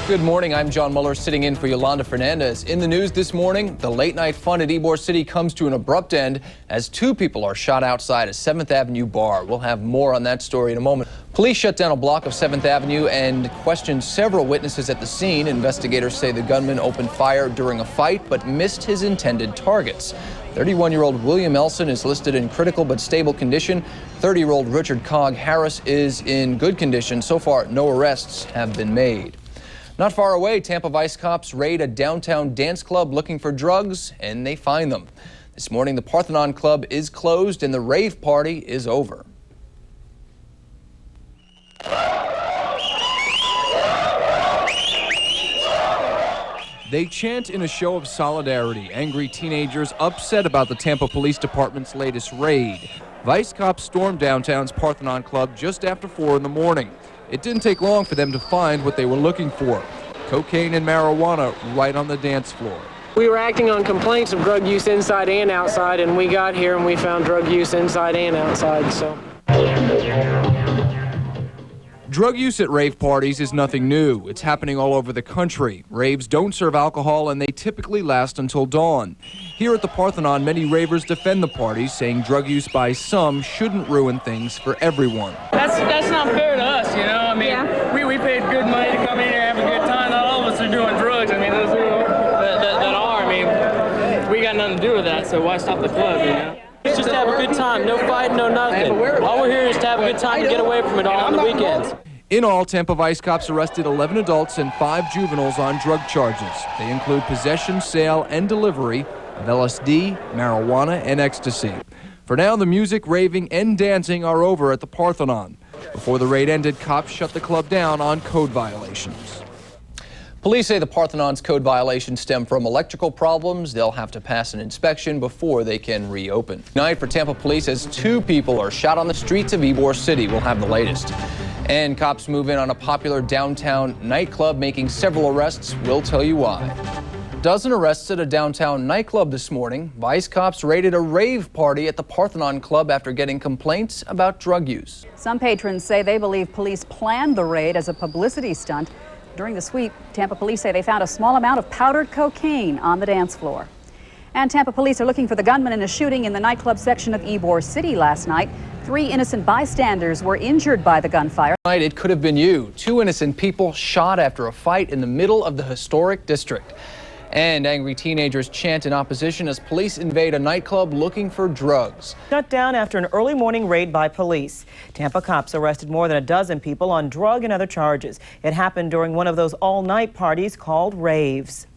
Good morning, I'm John Muller sitting in for Yolanda Fernandez. In the news this morning, the late night fun at Ybor City comes to an abrupt end as two people are shot outside a 7th Avenue bar. We'll have more on that story in a moment. Police shut down a block of 7th Avenue and questioned several witnesses at the scene. Investigators say the gunman opened fire during a fight but missed his intended targets. 31-year-old William Elson is listed in critical but stable condition. 30-year-old Richard Cogg Harris is in good condition. So far, no arrests have been made. Not far away, Tampa Vice cops raid a downtown dance club looking for drugs, and they find them. This morning, the Parthenon Club is closed and the rave party is over. They chant in a show of solidarity, angry teenagers upset about the Tampa Police Department's latest raid. Vice cops stormed downtown's Parthenon Club just after 4 in the morning. It didn't take long for them to find what they were looking for: cocaine and marijuana right on the dance floor. We were acting on complaints of drug use inside and outside, and we got here and we found drug use inside and outside. Drug use at rave parties is nothing new. It's happening all over the country. Raves don't serve alcohol and they typically last until dawn. Here at the Parthenon, many ravers defend the parties, saying drug use by some shouldn't ruin things for everyone. That's not fair to us, you know. I mean, we paid good money to come in here and have a good time. Not all of us are doing drugs. I mean, those that are. I mean, we got nothing to do with that, so why stop the club, you know? It's just to have a good time, no fighting, no nothing. All we're here is to have a good time and get away from it all on the weekends. In all, Tampa Vice cops arrested 11 adults and 5 juveniles on drug charges. They include possession, sale, and delivery of LSD, marijuana, and ecstasy. For now, the music, raving, and dancing are over at the Parthenon. Before the raid ended, cops shut the club down on code violations. Police say the Parthenon's code violations stem from electrical problems. They'll have to pass an inspection before they can reopen. Tonight for Tampa police as 2 people are shot on the streets of Ybor City. We'll have the latest. And cops move in on a popular downtown nightclub, making several arrests. We'll tell you why. A dozen arrests at a downtown nightclub this morning. Vice cops raided a rave party at the Parthenon Club after getting complaints about drug use. Some patrons say they believe police planned the raid as a publicity stunt. During the sweep, Tampa police say they found a small amount of powdered cocaine on the dance floor. And Tampa police are looking for the gunman in a shooting in the nightclub section of Ybor City last night. 3 innocent bystanders were injured by the gunfire. It could have been you. 2 innocent people shot after a fight in the middle of the historic district. And angry teenagers chant in opposition as police invade a nightclub looking for drugs. Shut down after an early morning raid by police. Tampa cops arrested more than a dozen people on drug and other charges. It happened during one of those all-night parties called raves.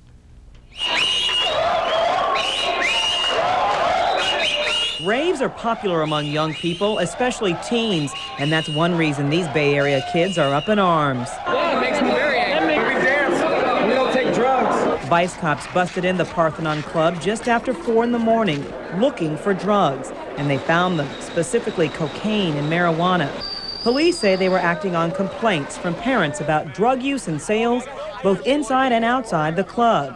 Raves are popular among young people, especially teens, and that's one reason these Bay Area kids are up in arms. Yeah, it makes me very angry. We dance. We don't take drugs. Vice cops busted in the Parthenon Club just after 4 in the morning, looking for drugs, and they found them, specifically cocaine and marijuana. Police say they were acting on complaints from parents about drug use and sales, both inside and outside the club.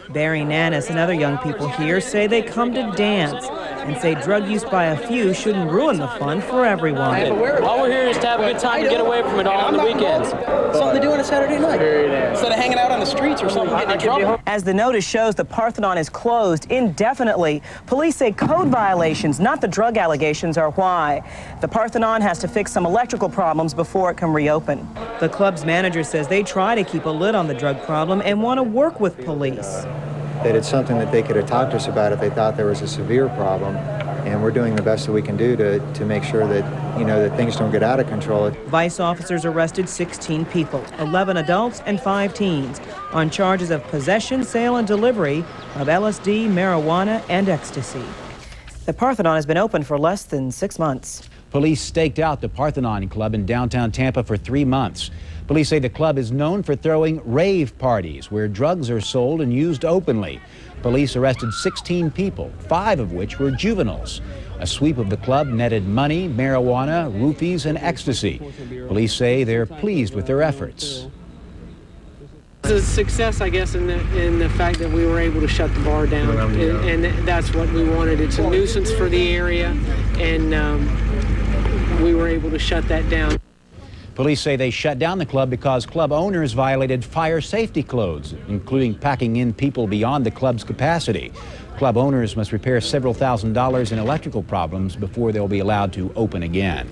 Barry Nannis and other young people here say they come to dance and say drug use by a few shouldn't ruin the fun for everyone. All we're here is to have a good time and get away from it all on the weekends. Something to do on a Saturday night. Instead of hanging out on the streets or something, getting in trouble. As the notice shows, the Parthenon is closed indefinitely. Police say code violations, not the drug allegations, are why. The Parthenon has to fix some electrical problems before it can reopen. The club's manager says they try to keep a lid on the drug problem and want to work with police. That it's something that they could have talked to us about if they thought there was a severe problem, and we're doing the best that we can do to make sure that, you know, that things don't get out of control. Vice officers arrested 16 people, 11 adults and 5 teens, on charges of possession, sale, and delivery of LSD, marijuana, and ecstasy. The Parthenon has been open for less than 6 months. Police staked out the Parthenon Club in downtown Tampa for 3 months. Police say the club is known for throwing rave parties where drugs are sold and used openly. Police arrested 16 people, 5 of which were juveniles. A sweep of the club netted money, marijuana, roofies, and ecstasy. Police say they're pleased with their efforts. It's a success, I guess, in the fact that we were able to shut the bar down, and that's what we wanted. It's a nuisance for the area, and we were able to shut that down. Police say they shut down the club because club owners violated fire safety codes, including packing in people beyond the club's capacity. Club owners must repair several $1,000s in electrical problems before they'll be allowed to open again.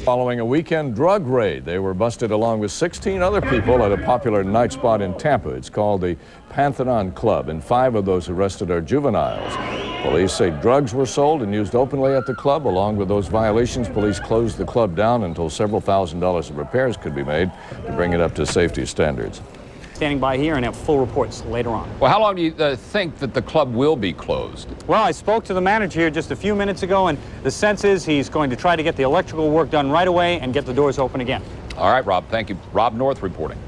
Following a weekend drug raid, they were busted along with 16 other people at a popular night spot in Tampa. It's called the PARTHENON Club, and 5 of those arrested are juveniles. Police say drugs were sold and used openly at the club. Along with those violations, police closed the club down until several $1,000s of repairs could be made to bring it up to safety standards. Standing by here and have full reports later on. Well, how long do you think that the club will be closed? Well, I spoke to the manager here just a few minutes ago, and the sense is he's going to try to get the electrical work done right away and get the doors open again. All right, Rob, thank you. Rob North reporting.